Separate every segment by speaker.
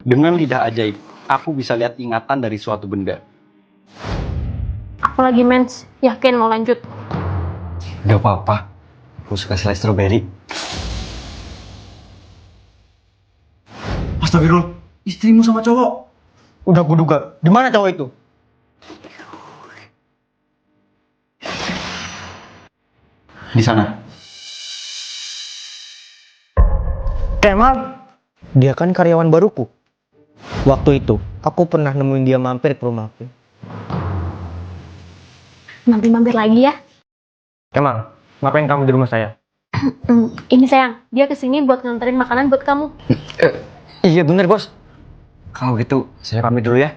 Speaker 1: Dengan lidah ajaib, aku bisa lihat ingatan dari suatu benda.
Speaker 2: Aku lagi mens, yakin mau lanjut.
Speaker 1: Gak apa-apa, aku suka selai stroberi. Astagfirullah, istrimu sama cowok.
Speaker 3: Udah kuduga. Di mana cowok itu?
Speaker 1: Di sana.
Speaker 3: Kemal. Dia kan karyawan baruku. Waktu itu, aku pernah nemuin dia mampir ke rumahku.
Speaker 2: Mampir-mampir lagi ya.
Speaker 3: Kemal, ngapain kamu di rumah saya?
Speaker 2: Ini sayang, dia kesini buat nganterin makanan buat kamu.
Speaker 3: Iya bener bos. Kalau gitu, saya pamit dulu ya.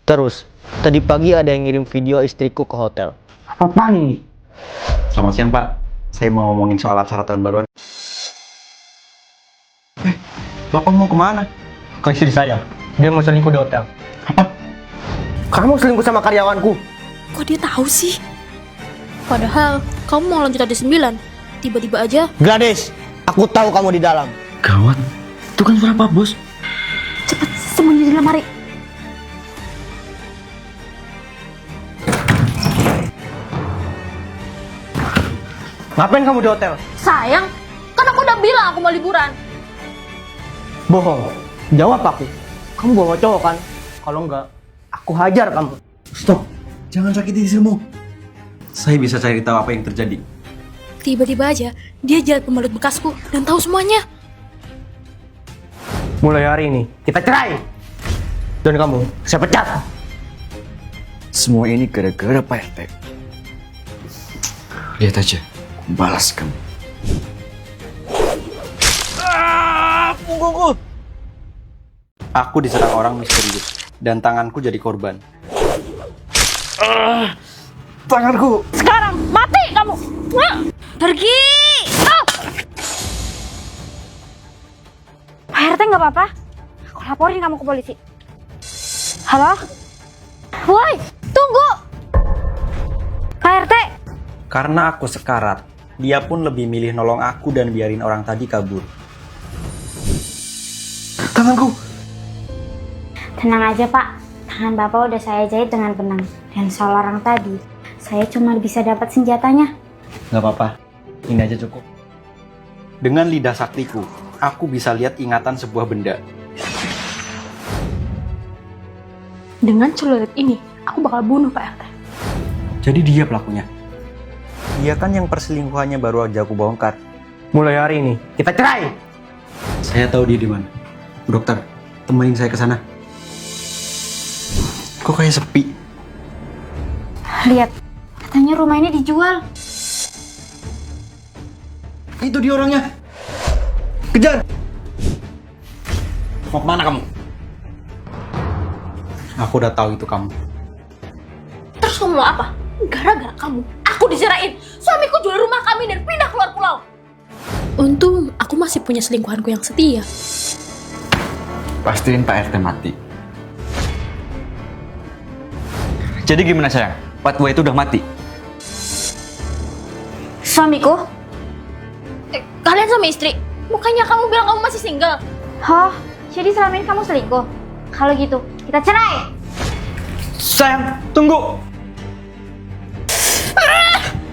Speaker 3: Terus, tadi pagi ada yang ngirim video istriku ke hotel. Apaan ini?
Speaker 1: Selamat siang, Pak. Saya mau ngomongin soal acara tahun baruan. Bapak mau kemana?
Speaker 3: Ke istri saya. Dia mau selingkuh di hotel.
Speaker 1: Apa?
Speaker 3: Kamu selingkuh sama karyawanku.
Speaker 4: Kok dia tahu sih? Padahal kamu mau lanjut ada 9. Tiba-tiba aja.
Speaker 3: Gladys, aku tahu kamu di dalam.
Speaker 1: Gawat. Itu kan suara Pak Bos.
Speaker 2: Cepet sembunyi di lemari.
Speaker 3: Ngapain kamu di hotel?
Speaker 2: Sayang, kan aku udah bilang aku mau liburan.
Speaker 3: Bohong. Jawab aku. Kamu bawa cowok kan? Kalau enggak, aku hajar kamu.
Speaker 1: Stop. Jangan sakiti istrimu. Saya bisa cari tahu apa yang terjadi.
Speaker 4: Tiba-tiba aja dia jalan pembalut bekasku dan tahu semuanya.
Speaker 3: Mulai hari ini, kita cerai. Dan kamu, saya pecat.
Speaker 1: Semua ini gara-gara Pak RT. Lihat aja, balas kamu. Punggungku. Aku diserang orang misterius dan tanganku jadi korban. Tanganku.
Speaker 2: Sekarang mati kamu.
Speaker 4: Pergi!
Speaker 5: Pak RT nggak apa-apa? Aku laporin kamu ke polisi. Halo? Woi, tunggu! Pak RT!
Speaker 1: Karena aku sekarat, dia pun lebih milih nolong aku dan biarin orang tadi kabur. Tanganku.
Speaker 5: Tenang aja Pak, tangan Bapak udah saya jahit dengan benang. Dan soal orang tadi, saya cuma bisa dapat senjatanya.
Speaker 1: Gak apa-apa, ini aja cukup. Dengan lidah saktiku, aku bisa lihat ingatan sebuah benda.
Speaker 2: Dengan celurit ini, aku bakal bunuh Pak RT.
Speaker 1: Jadi dia pelakunya. Dia kan yang perselingkuhannya baru aja aku bongkar.
Speaker 3: Mulai hari ini, kita cerai.
Speaker 1: Saya tahu dia di mana. Dokter, temenin saya ke sana. Kok kayak sepi?
Speaker 5: Lihat, katanya rumah ini dijual.
Speaker 1: Itu dia orangnya. Kejar. Mau kemana kamu? Aku udah tahu itu kamu.
Speaker 2: Terus kamu mau apa? Gara-gara kamu, aku diserahin. Suamiku jual rumah kami dan pindah keluar pulau.
Speaker 4: Untung aku masih punya selingkuhanku yang setia.
Speaker 1: Pastiin Pak RT mati.
Speaker 3: Jadi gimana sayang? Pak Tua itu udah mati.
Speaker 5: Suamiku?
Speaker 2: Kalian suami istri? Bukannya kamu bilang kamu masih single?
Speaker 5: Oh, jadi selama ini kamu selingkuh? Kalau gitu, kita cerai.
Speaker 3: Sayang, tunggu.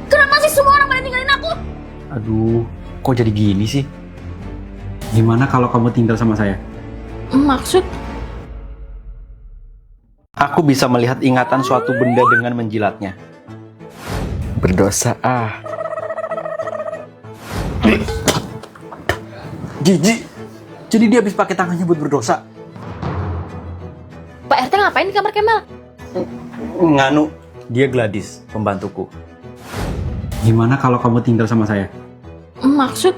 Speaker 2: Kenapa sih semua orang pada ninggalin aku?
Speaker 1: Aduh, kok jadi gini sih? Gimana kalau kamu tinggal sama saya?
Speaker 2: Maksud?
Speaker 1: Aku bisa melihat ingatan suatu benda dengan menjilatnya. Berdosa Jijik. Jadi dia habis pakai tangannya buat berdosa.
Speaker 2: Pak RT ngapain di kamar Kemal?
Speaker 1: Nganu, dia Gladys, pembantuku. Gimana kalau kamu tinggal sama saya?
Speaker 2: Maksud?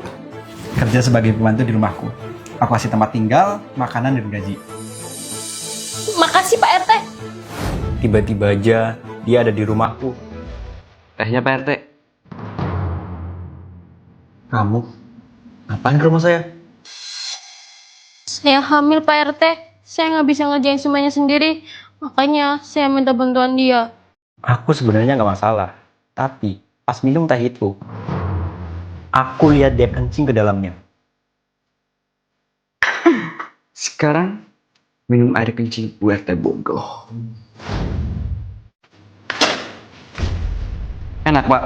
Speaker 1: Kerja sebagai pembantu di rumahku. Aku kasih tempat tinggal, makanan, dan gaji.
Speaker 2: Makasih Pak RT.
Speaker 1: Tiba-tiba aja dia ada di rumahku.
Speaker 3: Tehnya Pak RT.
Speaker 1: Kamu ngapain ke rumah saya?
Speaker 2: Saya hamil Pak RT. Saya nggak bisa ngerjain semuanya sendiri. Makanya saya minta bantuan dia.
Speaker 1: Aku sebenarnya nggak masalah. Tapi pas minum teh itu, aku lihat dia kencing ke dalamnya.
Speaker 6: Sekarang minum air kencing Bu RT bodoh. Enak, Pak.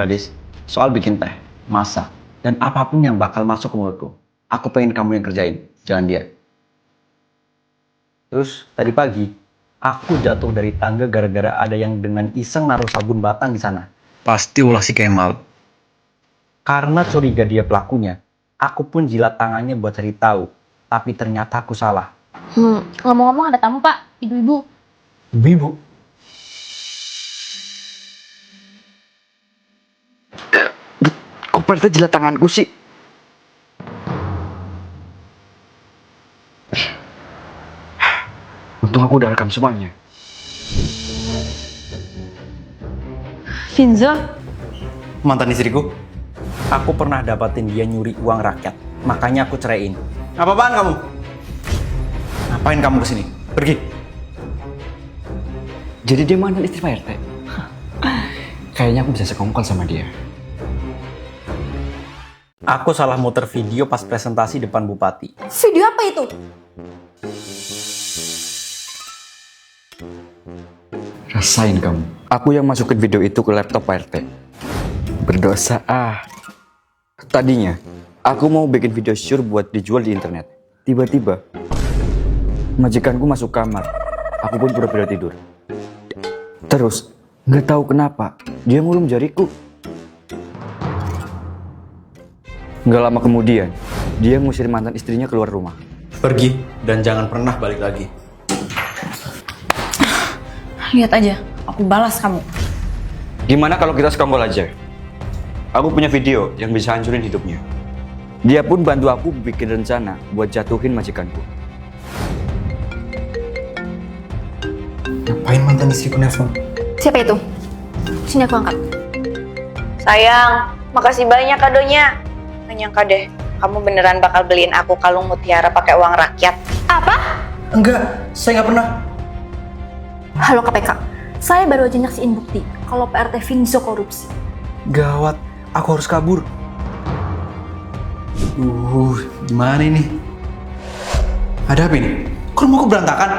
Speaker 1: Gadis, soal bikin teh, masak, dan apapun yang bakal masuk ke mulutku, aku pengen kamu yang kerjain, jangan dia. Terus tadi pagi, aku jatuh dari tangga gara-gara ada yang dengan iseng naruh sabun batang di sana.
Speaker 6: Pasti ulah si Kemal.
Speaker 1: Karena curiga dia pelakunya, aku pun jilat tangannya buat cari tahu, tapi ternyata aku salah.
Speaker 2: Ngomong-ngomong ada tamu pak, ibu-ibu.
Speaker 1: Ibu-ibu,
Speaker 6: Kok Pak RT jilat tanganku sih? Untung aku udah rekam semuanya.
Speaker 5: Vinzo,
Speaker 1: mantan istriku, aku pernah dapatin dia nyuri uang rakyat, makanya aku ceraiin. Apa-apaan kamu? Ngapain kamu kesini? Pergi.
Speaker 6: Jadi dia mantan istri Pak RT? Kayaknya aku bisa sekongkol sama dia.
Speaker 1: Aku salah muter video pas presentasi depan bupati.
Speaker 2: Video apa itu?
Speaker 6: Rasain kamu. Aku yang masukin video itu ke laptop Pak RT. Berdosa Tadinya, aku mau bikin video syur buat dijual di internet. Tiba-tiba, majikanku masuk kamar. Aku pun pura-pura tidur. Terus, nggak tahu kenapa, dia ngulum jariku. Nggak lama kemudian, dia ngusir mantan istrinya keluar rumah.
Speaker 1: Pergi dan jangan pernah balik lagi.
Speaker 5: lihat aja, aku balas kamu.
Speaker 6: Gimana kalau kita sekongkol aja? Aku punya video yang bisa hancurin hidupnya. Dia pun bantu aku bikin rencana buat jatuhin majikanku.
Speaker 1: Ngapain mantan istriku nelfon?
Speaker 2: Siapa itu? Sini aku angkat.
Speaker 7: Sayang, makasih banyak kadonya. Nggak nyangka deh, kamu beneran bakal beliin aku kalung mutiara pakai uang rakyat.
Speaker 2: Apa?
Speaker 1: Enggak, saya nggak pernah.
Speaker 2: Halo KPK, saya baru aja nyaksiin bukti kalau PRT Vinzo korupsi.
Speaker 1: Gawat, aku harus kabur. Gimana ini? Ada apa ini? Kok rumahku berantakan?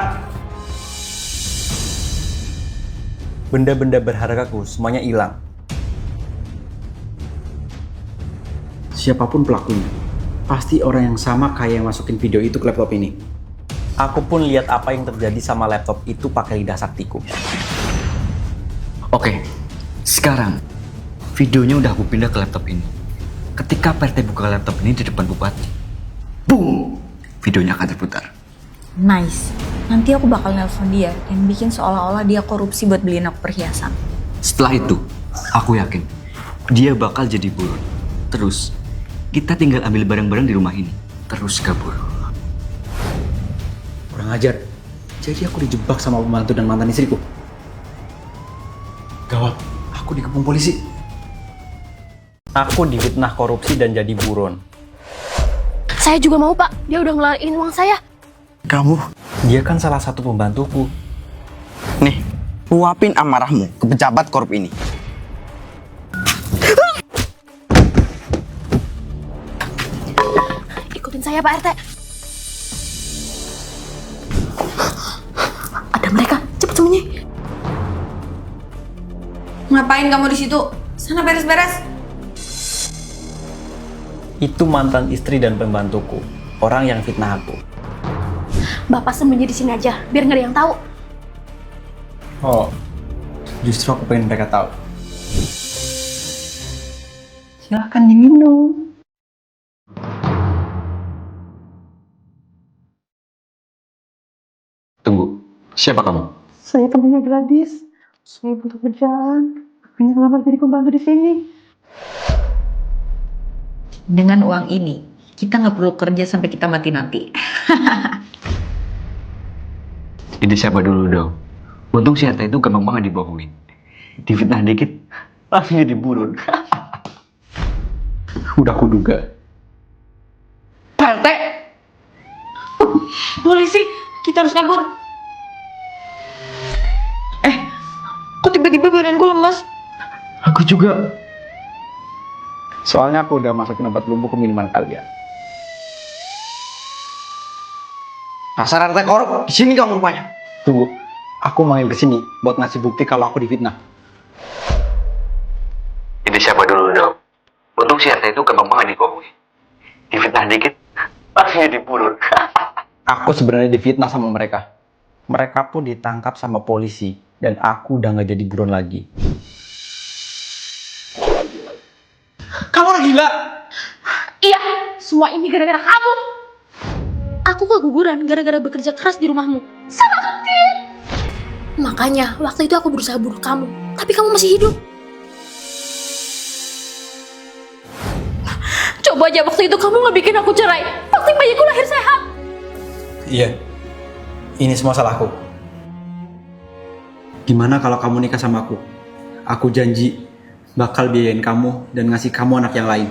Speaker 1: Benda-benda berhargaku semuanya hilang. Siapapun pelakunya, pasti orang yang sama kayak yang masukin video itu ke laptop ini. Aku pun lihat apa yang terjadi sama laptop itu pakai lidah saktiku.
Speaker 6: Oke, sekarang videonya udah aku pindah ke laptop ini. Ketika Pak RT buka laptop ini di depan bupati, boom, videonya akan terputar.
Speaker 5: Nice. Nanti aku bakal nelpon dia dan bikin seolah-olah dia korupsi buat beliin aku perhiasan.
Speaker 6: Setelah itu, aku yakin dia bakal jadi buron. Terus, kita tinggal ambil barang-barang di rumah ini, terus kabur.
Speaker 1: Kurang ajar. Jadi aku dijebak sama pembantu dan mantan istriku. Gawat, aku dikepung polisi. Aku difitnah korupsi dan jadi buron.
Speaker 4: Saya juga mau pak, dia udah ngelariin uang saya.
Speaker 6: Kamu,
Speaker 1: Dia kan salah satu pembantuku.
Speaker 6: nih, luapin amarahmu ke pejabat korup ini.
Speaker 4: Ikutin saya pak RT.
Speaker 2: Ada mereka, cepet sembunyi.
Speaker 5: Ngapain kamu di situ? Sana beres-beres.
Speaker 1: Itu mantan istri dan pembantuku. Orang yang fitnah aku.
Speaker 4: Bapak sembunyi di sini aja, biar nggak ada yang tahu.
Speaker 1: Oh, justru aku pengen mereka tahu. Silahkan diminum.
Speaker 6: Tunggu, siapa kamu?
Speaker 8: Saya temannya Gladys. Saya butuh kerjaan. Pengen ngelamar jadi pembantu di sini.
Speaker 9: Dengan uang ini, kita nggak perlu kerja sampai kita mati nanti.
Speaker 6: Ini siapa dulu dong? Untung si RT itu gampang banget dibohongin. Difitnah dikit, langsung jadi buron.
Speaker 1: Udah aku duga.
Speaker 9: Pak RT! Polisi, kita harus kabur. Kok tiba-tiba badanku lemas?
Speaker 1: Aku juga. Soalnya aku udah masukin obat lumpuh ke minuman kalian.
Speaker 3: Dasar RT korup, di sini kamu rupanya.
Speaker 1: Tunggu, aku main kesini buat ngasih bukti kalau aku difitnah.
Speaker 6: Ini siapa dulu dong? Untung si RT itu gampang banget dihubungi. Difitnah dikit, langsung jadi buron.
Speaker 1: Aku sebenarnya difitnah sama mereka. Mereka pun ditangkap sama polisi dan aku udah nggak jadi buron lagi. Kamu orang gila?
Speaker 4: Iya, semua ini gara-gara kamu. Aku keguguran gara-gara bekerja keras di rumahmu. Sakit. Makanya waktu itu aku berusaha bunuh kamu, tapi kamu masih hidup. Coba aja waktu itu kamu nggak bikin aku cerai. Waktu bayiku lahir sehat.
Speaker 1: Iya, ini semua salahku. Gimana kalau kamu nikah sama aku? Aku janji bakal biayain kamu dan ngasih kamu anak yang lain.